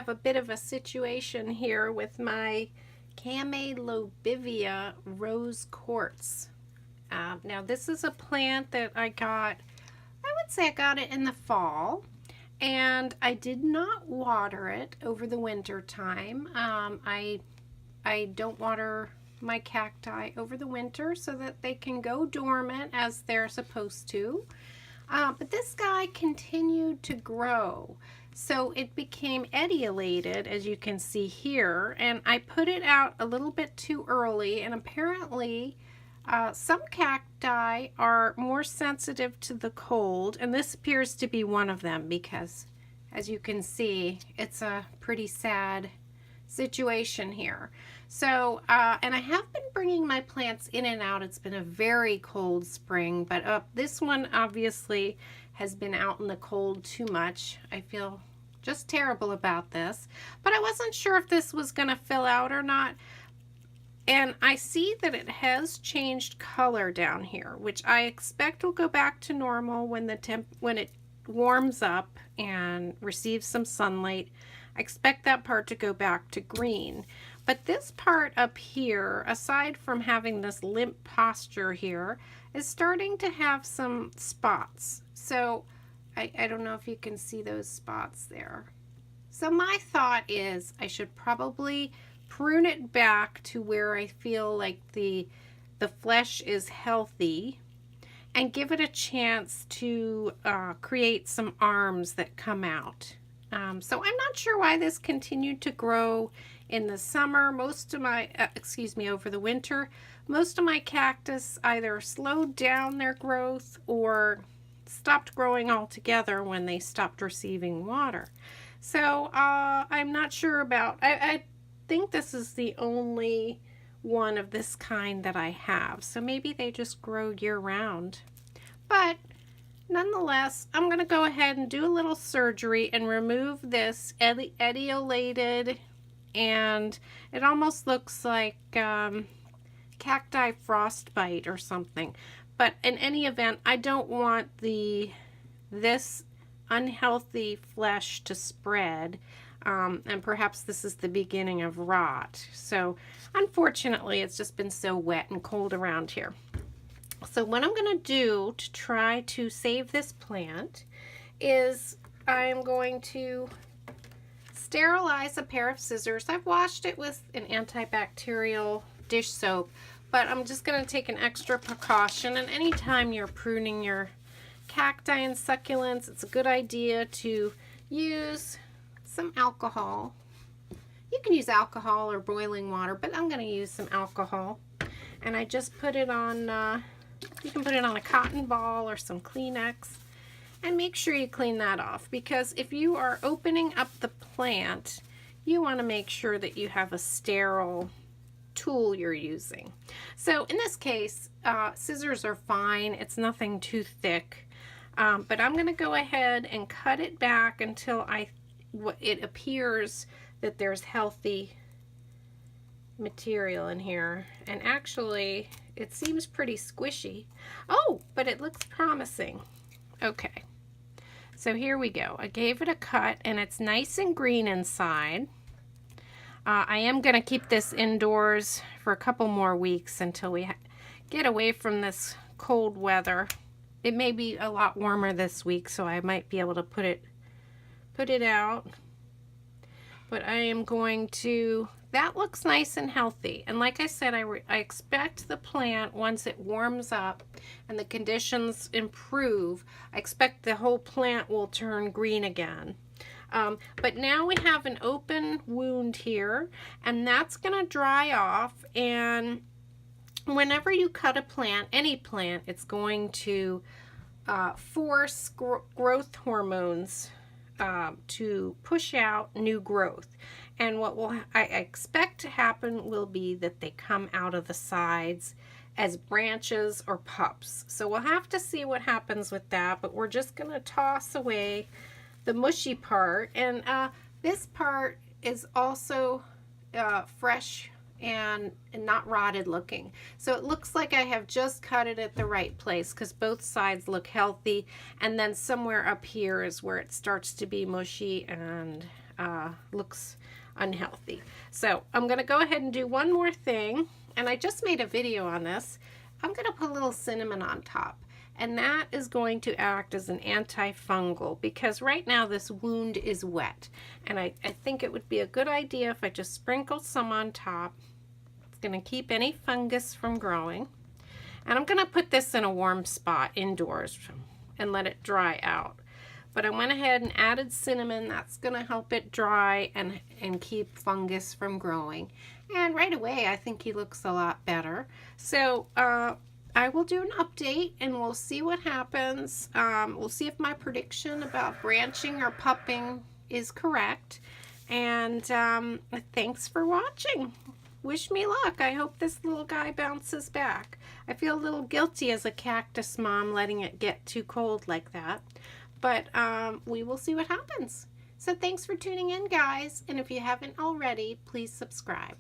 have a bit of a situation here with my Chamaelobivia rose quartz. Now this is a plant that I got, I would say I got it in the fall, and I did not water it over the winter time. I don't water my cacti over the winter so that they can go dormant as they're supposed to. But this guy continued to grow. So it became etiolated, as you can see here, and I put it out a little bit too early, and apparently some cacti are more sensitive to the cold, and this appears to be one of them because, as you can see, it's a pretty sad situation here. So, and I have been bringing my plants in and out. It's been a very cold spring, but this one obviously has been out in the cold too much. I feel just terrible about this, but I wasn't sure if this was going to fill out or not. And I see that it has changed color down here, which I expect will go back to normal when it warms up and receives some sunlight. I expect that part to go back to green. But this part up here, aside from having this limp posture here, is starting to have some spots. So I don't know if you can see those spots there. So my thought is I should probably prune it back to where I feel like the flesh is healthy and give it a chance to create some arms that come out. So I'm not sure why this continued to grow in the summer. Most of my, over the winter, most of my cactus either slowed down their growth or stopped growing altogether when they stopped receiving water. So I'm not sure about, I think this is the only one of this kind that I have. So maybe they just grow year round. But nonetheless, I'm going to go ahead and do a little surgery and remove this etiolated, and it almost looks like cacti frostbite or something. But in any event, I don't want this unhealthy flesh to spread, and perhaps this is the beginning of rot. So unfortunately, it's just been so wet and cold around here. So what I'm going to do to try to save this plant is I'm going to sterilize a pair of scissors. I've washed it with an antibacterial dish soap, but I'm just going to take an extra precaution. And anytime you're pruning your cacti and succulents, it's a good idea to use some alcohol. You can use alcohol or boiling water, but I'm going to use some alcohol. And I just put it on, you can put it on a cotton ball or some Kleenex, and make sure you clean that off, because if you are opening up the plant, you want to make sure that you have a sterile tool you're using. So in this case, scissors are fine. It's nothing too thick, but I'm going to go ahead and cut it back until it appears that there's healthy material in here. And actually, it seems pretty squishy. Oh, but it looks promising. Okay, so here we go. I gave it a cut, and it's nice and green inside. I am going to keep this indoors for a couple more weeks until we get away from this cold weather. It may be a lot warmer this week, so I might be able to put it out. But I am going to, that looks nice and healthy. And like I said, I expect the plant, once it warms up and the conditions improve, I expect the whole plant will turn green again. But now we have an open wound here, and that's going to dry off. And whenever you cut a plant, any plant, it's going to force growth hormones to push out new growth. And what I expect to happen will be that they come out of the sides as branches or pups. So we'll have to see what happens with that, but we're just going to toss away the mushy part. And this part is also fresh and not rotted looking. So it looks like I have just cut it at the right place, because both sides look healthy, and then somewhere up here is where it starts to be mushy and looks unhealthy. So I'm going to go ahead and do one more thing, and I just made a video on this. I'm going to put a little cinnamon on top, and that is going to act as an antifungal because right now this wound is wet, and I think it would be a good idea if I just sprinkle some on top. It's going to keep any fungus from growing, and I'm going to put this in a warm spot indoors and let it dry out. But I went ahead and added cinnamon. That's going to help it dry and keep fungus from growing. And right away, I think he looks a lot better. So I will do an update and we'll see what happens. We'll see if my prediction about branching or pupping is correct. And thanks for watching. Wish me luck. I hope this little guy bounces back. I feel a little guilty as a cactus mom letting it get too cold like that. But we will see what happens. So thanks for tuning in, guys. And if you haven't already, please subscribe.